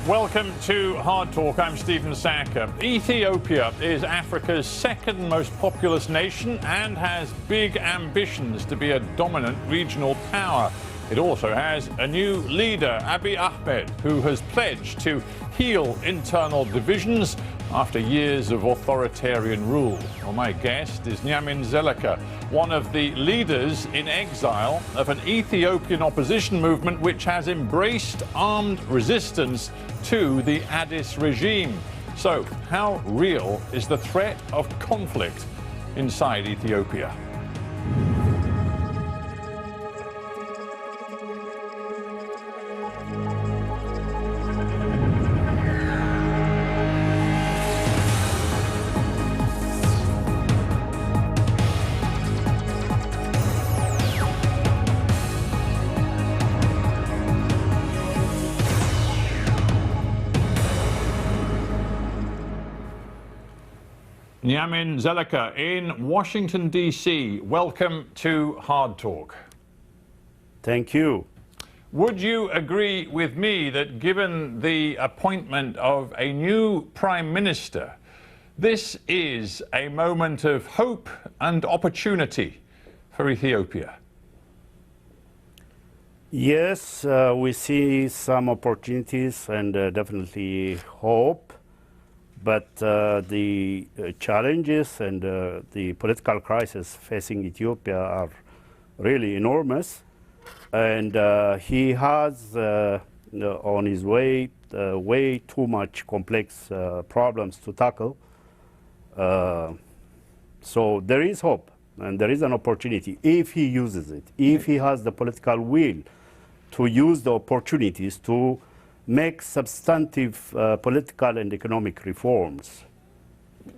Welcome to Hard Talk. I'm Neamin Zeleke. Ethiopia is Africa's second most populous nation and has big ambitions to be a dominant regional power. It also has a new leader, Abiy Ahmed, who has pledged to heal internal divisions after years of authoritarian rule. Well, my guest is Neamin Zeleke, one of the leaders in exile of an Ethiopian opposition movement which has embraced armed resistance to the Addis regime. So, how real is the threat of conflict inside Ethiopia? Neamin Zeleke in Washington, D.C. Welcome to Hard Talk. Thank you. Would you agree with me that given the appointment of a new Prime Minister, this is a moment of hope and opportunity for Ethiopia? Yes, we see some opportunities and definitely hope. But the challenges and the political crisis facing Ethiopia are really enormous. And he has on his way way too much complex problems to tackle. So there is hope and there is an opportunity if he uses it, if he has the political will to use the opportunities to make substantive political and economic reforms.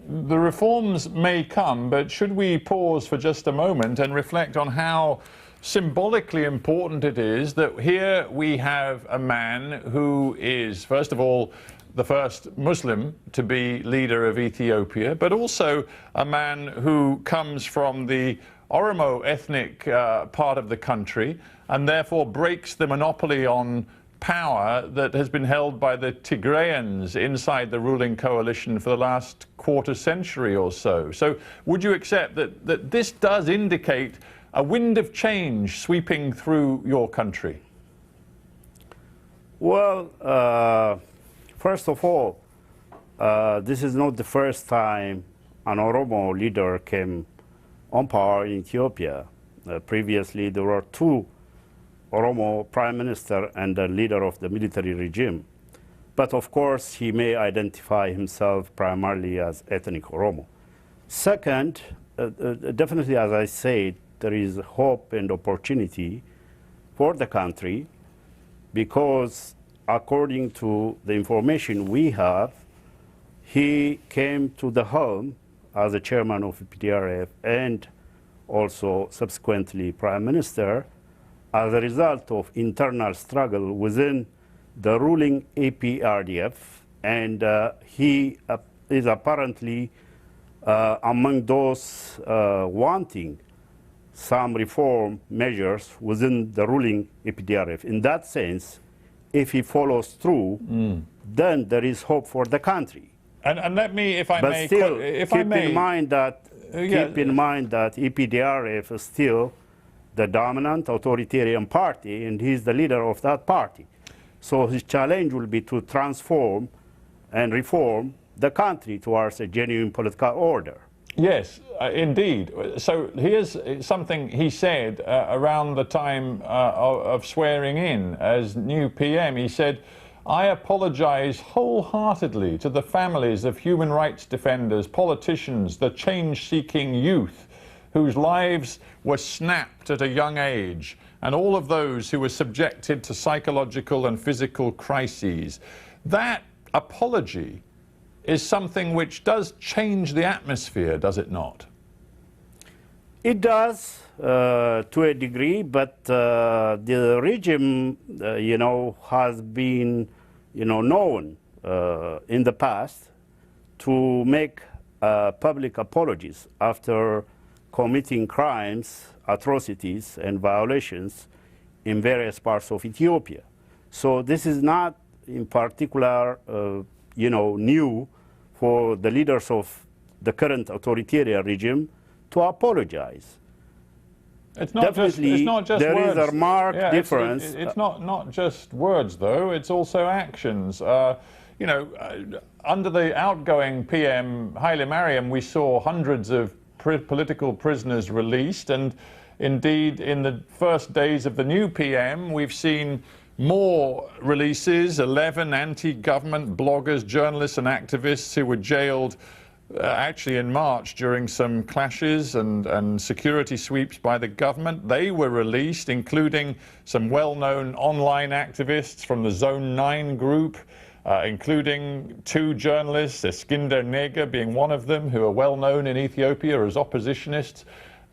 The reforms may come, but should we pause for just a moment and reflect on how symbolically important it is that here we have a man who is, first of all, the first Muslim to be leader of Ethiopia, but also a man who comes from the Oromo ethnic part of the country and therefore breaks the monopoly on power that has been held by the Tigrayans inside the ruling coalition for the last quarter century or so. So would you accept that this does indicate a wind of change sweeping through your country? Well, first of all, this is not the first time an Oromo leader came on power in Ethiopia. Previously, there were two Oromo prime minister and the leader of the military regime. But of course, he may identify himself primarily as ethnic Oromo. Second, definitely, as I said, there is hope and opportunity for the country because according to the information we have, he came to the helm as a chairman of PDRF and also subsequently prime minister as a result of internal struggle within the ruling APRDF, and he is apparently among those wanting some reform measures within the ruling APRDF. In that sense, if he follows through, then there is hope for the country. And let me, if I but may, still, if keep I may, in mind that APRDF is still the dominant authoritarian party, and he's the leader of that party. So his challenge will be to transform and reform the country towards a genuine political order. Yes, indeed. So here's something he said around the time of swearing in as new PM. He said, "I apologize wholeheartedly to the families of human rights defenders, politicians, the change-seeking youth whose lives were snapped at a young age, and all of those who were subjected to psychological and physical crises." That apology is something which does change the atmosphere, does it not? It does to a degree, but the regime, has been, known in the past to make public apologies after committing crimes, atrocities, and violations in various parts of Ethiopia. So this is not in particular, new for the leaders of the current authoritarian regime to apologize. It's not just there words. is a marked difference. It's not just words, though. It's also actions. Under the outgoing PM Haile Mariam, we saw hundreds of political prisoners released, and indeed, in the first days of the new PM, we've seen more releases. 11 anti-government bloggers, journalists, and activists who were jailed. Actually, in March, during some clashes and security sweeps by the government, they were released, including some well-known online activists from the Zone 9 group, including 2 journalists, Eskinder Nega being one of them, who are well-known in Ethiopia as oppositionists.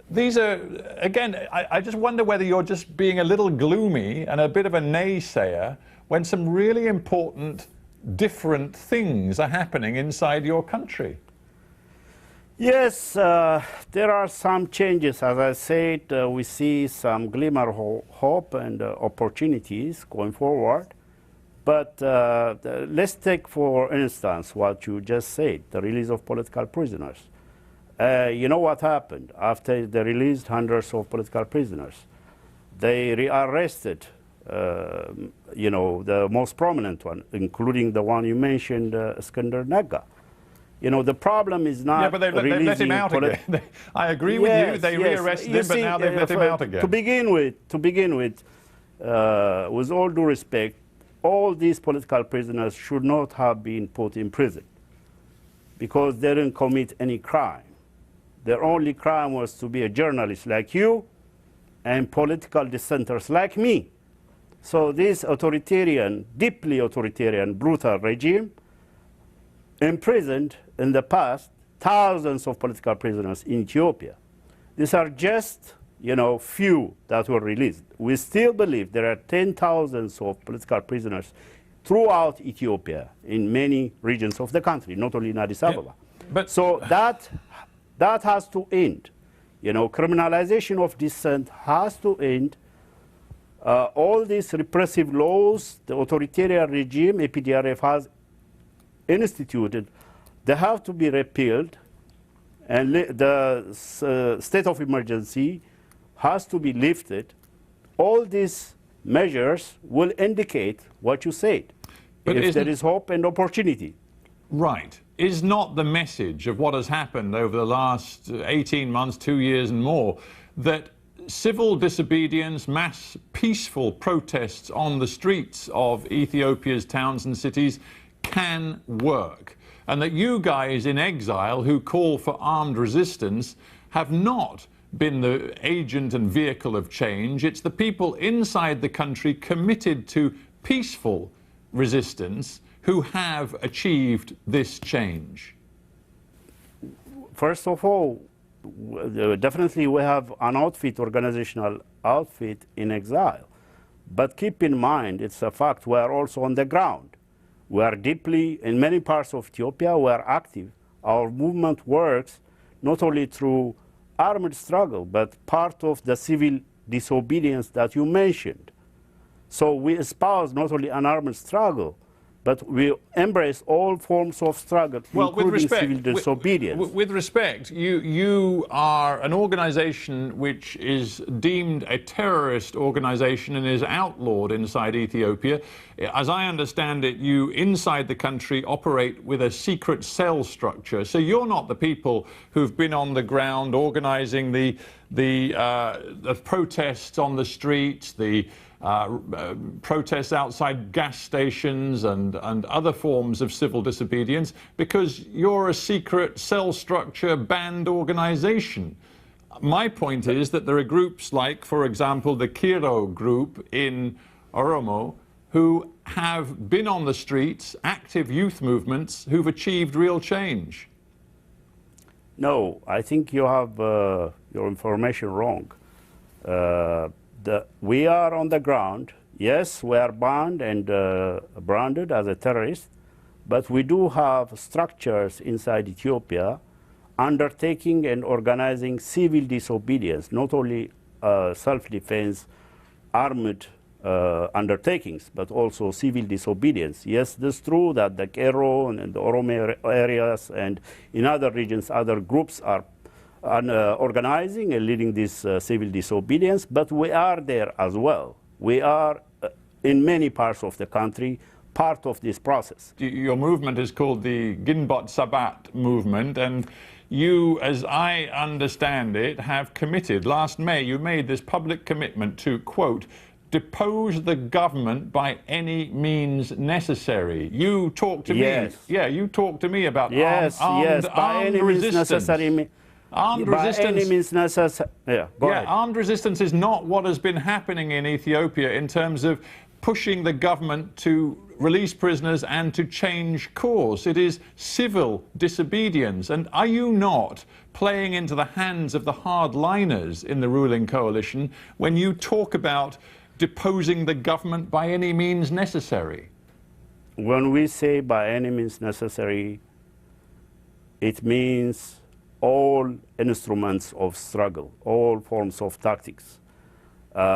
These are, again, I just wonder whether you're just being a little gloomy and a bit of a naysayer when some really important, different things are happening inside your country. Yes, there are some changes. As I said, we see some glimmer of hope and opportunities going forward. But let's take, for instance, what you just said, the release of political prisoners. You know what happened? After they released hundreds of political prisoners, they rearrested, the most prominent one, including the one you mentioned, Eskinder Nega. The problem is not. Yeah, but they've let him out again. I agree with you. They rearrested him, but now they've let him out again. To begin with, with all due respect, all these political prisoners should not have been put in prison because they didn't commit any crime. Their only crime was to be a journalist like you and political dissenters like me. So this authoritarian, deeply authoritarian, brutal regime imprisoned in the past thousands of political prisoners in Ethiopia. These are just, few that were released. We still believe there are 10,000s of political prisoners throughout Ethiopia in many regions of the country, not only in Addis Ababa. Yeah, but so that has to end. Criminalization of dissent has to end. All these repressive laws the authoritarian regime, APDRF, has instituted, they have to be repealed, and the state of emergency has to be lifted. All these measures will indicate what you said, but if there is hope and opportunity. Right. Is not the message of what has happened over the last 18 months, 2 years and more, that civil disobedience, mass peaceful protests on the streets of Ethiopia's towns and cities can work, and that you guys in exile who call for armed resistance have not been the agent and vehicle of change? It's the people inside the country committed to peaceful resistance who have achieved this change. First of all, definitely we have an organizational outfit in exile. But keep in mind, it's a fact, we are also on the ground. We are deeply, in many parts of Ethiopia, we are active. Our movement works not only through armed struggle, but part of the civil disobedience that you mentioned. So we espouse not only an armed struggle, but we embrace all forms of struggle, including civil disobedience. With respect, you are an organization which is deemed a terrorist organization and is outlawed inside Ethiopia. As I understand it, you inside the country operate with a secret cell structure. So you're not the people who've been on the ground organizing the protests on the streets, the protests outside gas stations and other forms of civil disobedience, because you're a secret cell structure banned organization. My point is that there are groups like, for example, the Kiro group in Oromo, who have been on the streets, active youth movements, who've achieved real change. No, I think you have your information wrong. We are on the ground. Yes, we are banned and branded as a terrorist, but we do have structures inside Ethiopia undertaking and organizing civil disobedience, not only self-defense, armed undertakings, but also civil disobedience. Yes, it's true that the Kero and the Oromo areas and in other regions, other groups are organizing and leading this civil disobedience, but we are there as well. We are, in many parts of the country, part of this process. Your movement is called the Ginbot Sabat movement, and you, as I understand it, have committed. Last May, you made this public commitment to, quote, depose the government by any means necessary. You talk to me. Yeah, you talk to me about armed resistance. Armed resistance. Armed resistance is not what has been happening in Ethiopia in terms of pushing the government to release prisoners and to change course. It is civil disobedience. And are you not playing into the hands of the hardliners in the ruling coalition when you talk about deposing the government by any means necessary? When we say by any means necessary, it means all instruments of struggle, all forms of tactics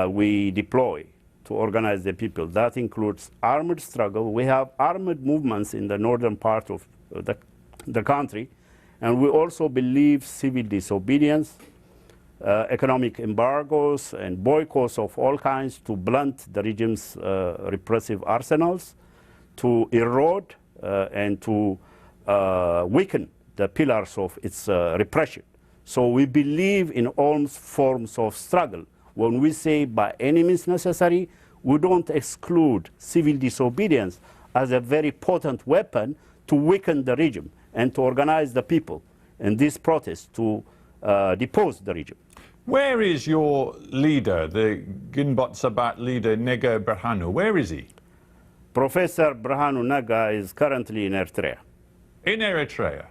we deploy to organize the people. That includes armed struggle. We have armed movements in the northern part of the country, and we also believe civil disobedience, economic embargoes and boycotts of all kinds to blunt the regime's repressive arsenals, to erode and to weaken the pillars of its repression. So we believe in all forms of struggle. When we say by any means necessary, we don't exclude civil disobedience as a very potent weapon to weaken the regime and to organize the people in this protest to depose the regime. Where is your leader, the Ginbot Sabat leader, Nega Birhanu? Where is he? Professor Birhanu Nega is currently in Eritrea. In Eritrea?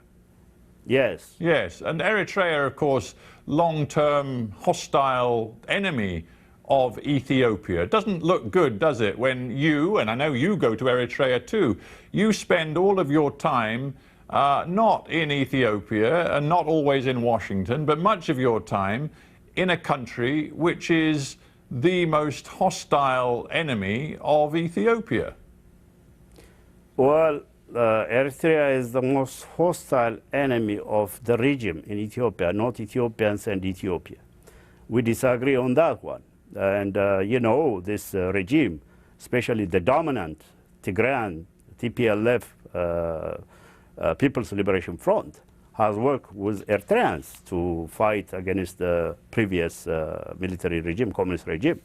Yes. Yes, and Eritrea, of course, long-term hostile enemy of Ethiopia. It doesn't look good, does it, when you, and I know you go to Eritrea too, you spend all of your time not in Ethiopia and not always in Washington, but much of your time in a country which is the most hostile enemy of Ethiopia. Well, Eritrea is the most hostile enemy of the regime in Ethiopia, not Ethiopians and Ethiopia. We disagree on that one. And, you know, this regime, especially the dominant Tigrayan TPLF People's Liberation Front, has worked with Eritreans to fight against the previous military regime, communist regime.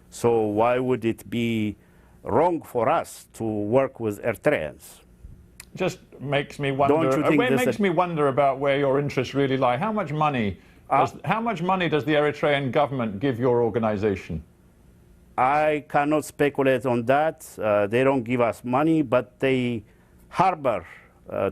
So why would it be wrong for us to work with Eritreans? Just makes me wonder. It makes me wonder about where your interests really lie. How much money does the Eritrean government give your organization? I cannot speculate on that. They don't give us money, but they harbor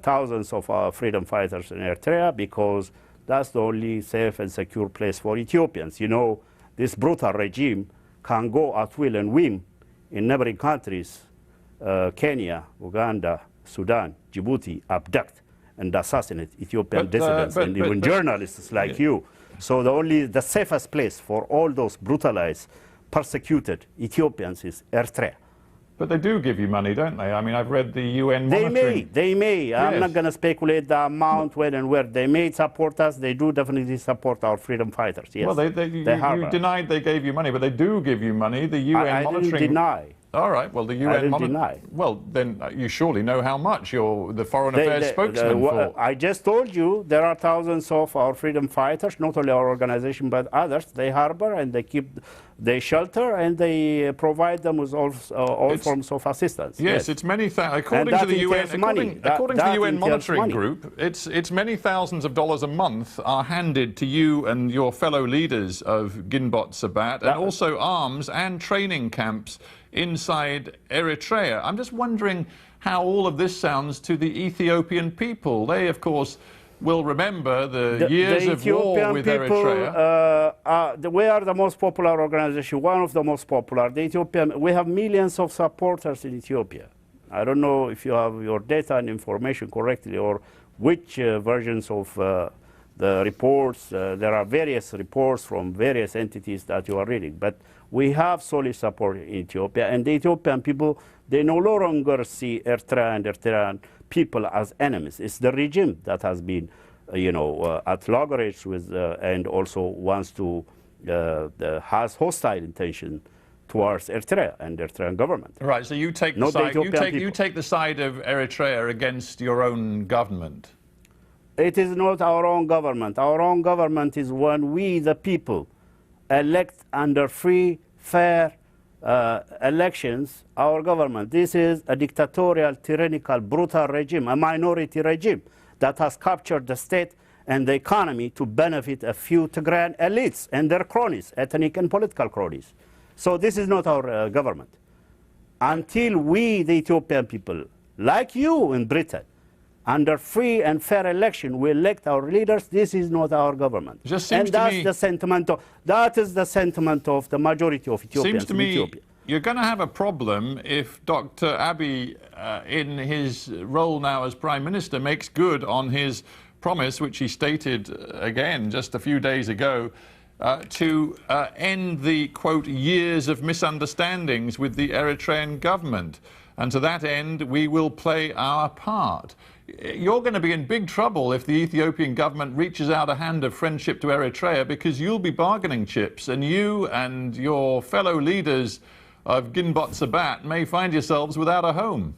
thousands of our freedom fighters in Eritrea because that's the only safe and secure place for Ethiopians. You know, this brutal regime can go at will and whim in neighboring countries, Kenya, Uganda, Sudan, Djibouti, abduct and assassinate Ethiopian dissidents and even journalists like you. So the safest place for all those brutalized, persecuted Ethiopians is Eritrea. But they do give you money, don't they? I mean, I've read the UN monitoring. They may. Yes. I'm not going to speculate the amount, when and where. They may support us. They do definitely support our freedom fighters, yes. Well, you denied they gave you money, but they do give you money. The UN monitoring... I didn't deny. All right, well, the UN monitoring... Well, then you surely know how much you're the foreign affairs spokesman for. I just told you there are thousands of our freedom fighters, not only our organization, but others. They harbor and they shelter and they provide them with all forms of assistance. Yes, it's many according to the UN, according to the UN monitoring group, it's many thousands of dollars a month are handed to you and your fellow leaders of Ginbot Sabat, and also arms and training camps inside Eritrea. I'm just wondering how all of this sounds to the Ethiopian people. They, of course, will remember the years of war with Eritrea. We are the most popular organization, one of the most popular. We have millions of supporters in Ethiopia. I don't know if you have your data and information correctly or which versions of the reports. There are various reports from various entities that you are reading. But We have solid support in Ethiopia, and the Ethiopian people, they no longer see Eritrea and Eritrean people as enemies. It's the regime that has been, at loggerheads with, and also wants to, has hostile intention towards Eritrea and the Eritrean government. Right, so you take the side, you take the side of Eritrea against your own government. It is not our own government. Our own government is when we, the people, elect under free, fair elections our government. This is a dictatorial, tyrannical, brutal regime, a minority regime that has captured the state and the economy to benefit a few Tigrayan elites and their cronies, ethnic and political cronies. So this is not our government. Until we, the Ethiopian people, like you in Britain, under free and fair election, we elect our leaders, this is not our government. And that's the sentiment that is the sentiment of the majority of Ethiopians in Ethiopia. You're going to have a problem if Dr. Abiy, in his role now as Prime Minister, makes good on his promise, which he stated again just a few days ago, to end the, quote, years of misunderstandings with the Eritrean government. And to that end, we will play our part. You're going to be in big trouble if the Ethiopian government reaches out a hand of friendship to Eritrea, because you'll be bargaining chips, and you and your fellow leaders of Ginbot Sabat may find yourselves without a home.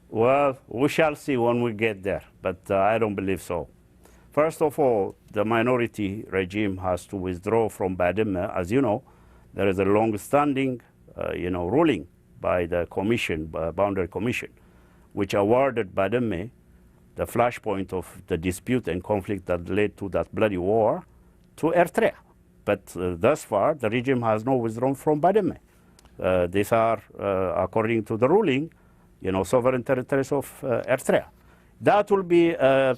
Well, we shall see when we get there, but I don't believe so. First of all, the minority regime has to withdraw from Badime. As you know, there is a long-standing, ruling by the commission, Boundary Commission, which awarded Badime the flashpoint of the dispute and conflict that led to that bloody war to Eritrea. But thus far, the regime has not withdrawn from Badime. These are, according to the ruling, sovereign territories of Eritrea. That will be, a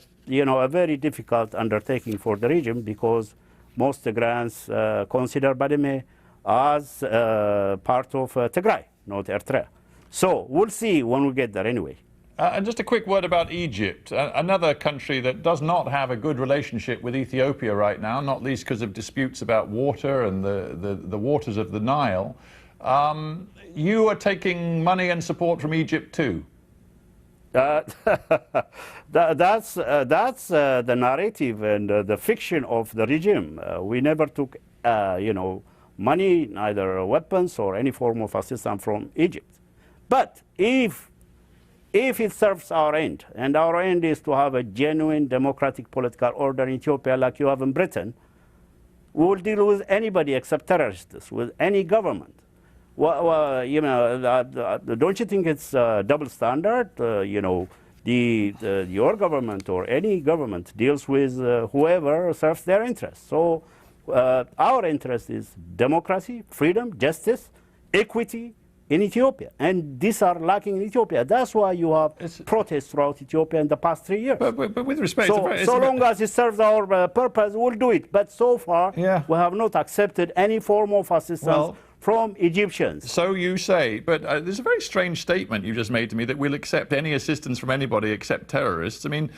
very difficult undertaking for the regime, because most Tigrayans consider Badime as part of Tigray, not Eritrea. So we'll see when we get there anyway. And just a quick word about Egypt, another country that does not have a good relationship with Ethiopia right now, not least because of disputes about water and the waters of the Nile. You are taking money and support from Egypt too. That's the narrative and the fiction of the regime. We never took, money, neither weapons or any form of assistance from Egypt. But if it serves our end, and our end is to have a genuine democratic political order in Ethiopia like you have in Britain, we will deal with anybody except terrorists, with any government. Well, don't you think it's a double standard? Your government or any government deals with whoever serves their interests. So our interest is democracy, freedom, justice, equity in Ethiopia. And these are lacking in Ethiopia. That's why you have protests throughout Ethiopia in the past 3 years. But with respect, so long as it serves our purpose, we'll do it. But so far, we have not accepted any form of assistance from Egyptians. So you say, but there's a very strange statement you just made to me, that we'll accept any assistance from anybody except terrorists. I mean,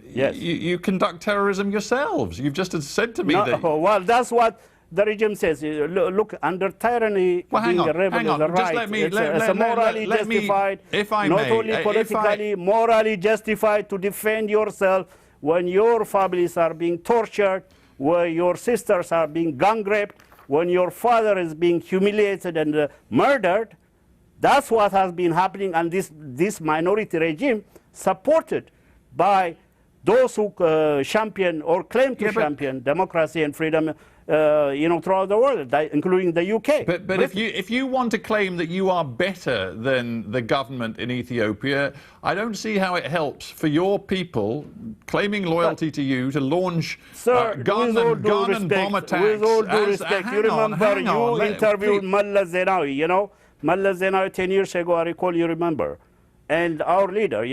yes. You conduct terrorism yourselves. You've just said to me that... Well, that's what the regime says. Look, under tyranny, being a rebel is a right. It's morally justified, not only politically, morally justified to defend yourself when your families are being tortured, where your sisters are being gang raped, when your father is being humiliated and murdered. That's what has been happening, and this minority regime, supported by those who champion or claim to champion democracy and freedom, throughout the world, including the UK. But if you want to claim that you are better than the government in Ethiopia, I don't see how it helps for your people claiming loyalty to you to launch gun and bomb attacks. With all due respect, you remember you interviewed Mallas Zenawi, Mallas Zenawi 10 years ago, I recall, you remember. And our leader,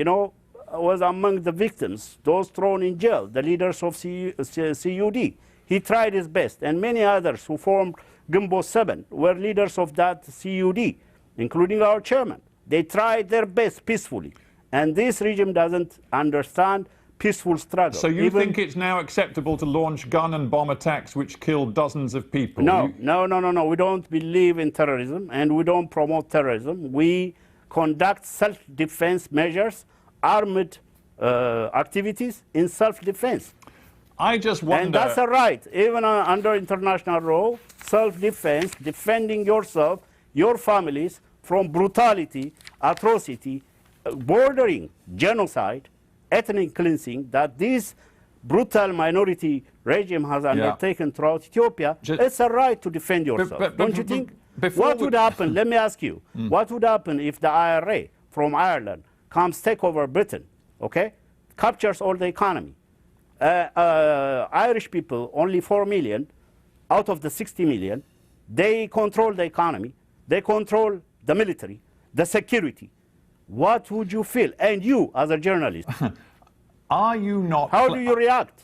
was among the victims, those thrown in jail, the leaders of CUD. He tried his best, and many others who formed Ginbot 7 were leaders of that CUD, including our chairman. They tried their best peacefully, and this regime doesn't understand peaceful struggle. So you think it's now acceptable to launch gun and bomb attacks which kill dozens of people? No. We don't believe in terrorism, and we don't promote terrorism. We conduct self-defense measures, armed activities in self-defense. I just wonder... And that's a right. Even under international law, self-defense, defending yourself, your families from brutality, atrocity, bordering genocide, ethnic cleansing that this brutal minority regime has undertaken throughout Ethiopia, it's a right to defend yourself. Don't you think? What would happen, let me ask you, what would happen if the IRA from Ireland comes take over Britain, okay, captures all the economy? Irish people, only 4 million out of the 60 million, they control the economy, they control the military, the security. What would you feel? And you, as a journalist, are you not? How do you react?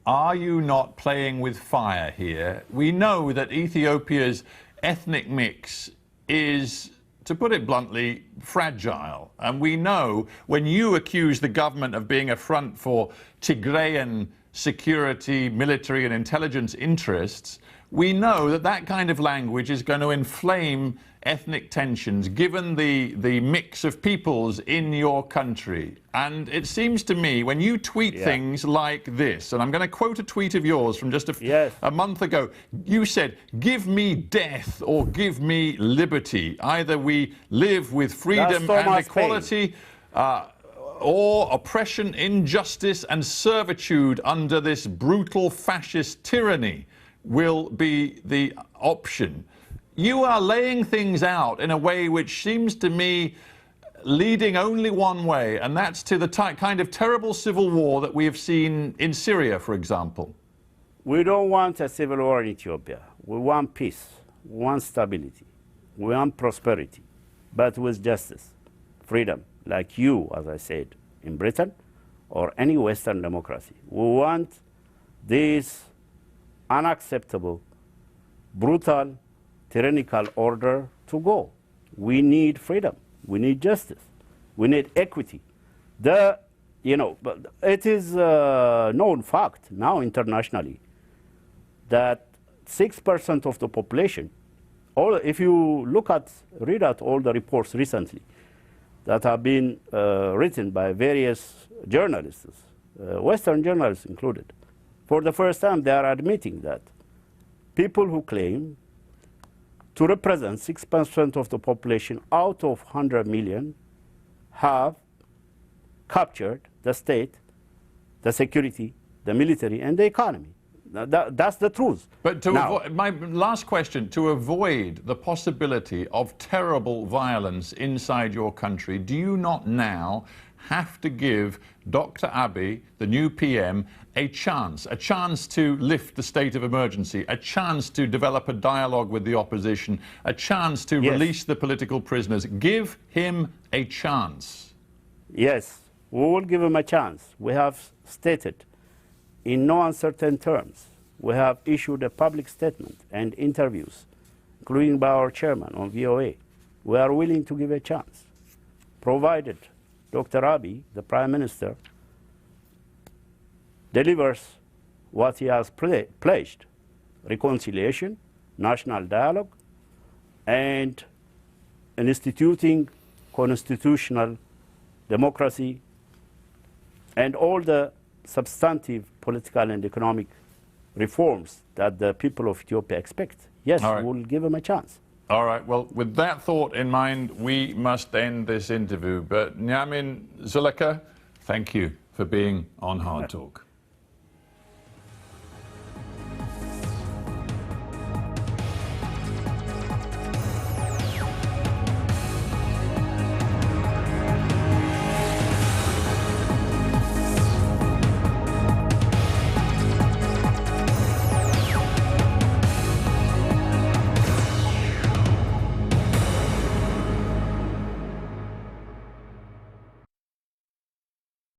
Are you not playing with fire here? We know that Ethiopia's ethnic mix is, to put it bluntly, fragile. And we know when you accuse the government of being a front for Tigrayan security, military and intelligence interests, we know that that kind of language is going to inflame ethnic tensions, given the mix of peoples in your country. And it seems to me, when you tweet things like this, and I'm going to quote a tweet of yours from just a month ago, you said, "Give me death or give me liberty. Either we live with freedom and equality, or oppression, injustice and servitude under this brutal fascist tyranny will be the option." You are laying things out in a way which seems to me leading only one way, and that's to the kind of terrible civil war that we have seen in Syria, for example. We don't want a civil war in Ethiopia. We want peace, we want stability, we want prosperity, but with justice, freedom, like you, as I said, in Britain or any Western democracy. We want this unacceptable, brutal, tyrannical order to go. We need freedom. We need justice. We need equity. But it is a known fact now internationally that 6% of the population, if you read out all the reports recently that have been written by various journalists, Western journalists included, for the first time they are admitting that people who claim to represent 6% of the population out of 100 million have captured the state, the security, the military, and the economy. That's the truth. But my last question, to avoid the possibility of terrible violence inside your country, do you not now have to give Dr. Abiy, the new PM, a chance to lift the state of emergency, a chance to develop a dialogue with the opposition, a chance to release the political prisoners? Give him a chance. Yes, we will give him a chance. We have stated in no uncertain terms. We have issued a public statement and interviews, including by our chairman on VOA. We are willing to give a chance, provided Dr. Abiy, the Prime Minister, delivers what he has pledged: reconciliation, national dialogue, and instituting constitutional democracy and all the substantive political and economic reforms that the people of Ethiopia expect. Yes, we'll give him a chance. All right, well, with that thought in mind, we must end this interview. But Neamin Zeleke, thank you for being on Hard Talk.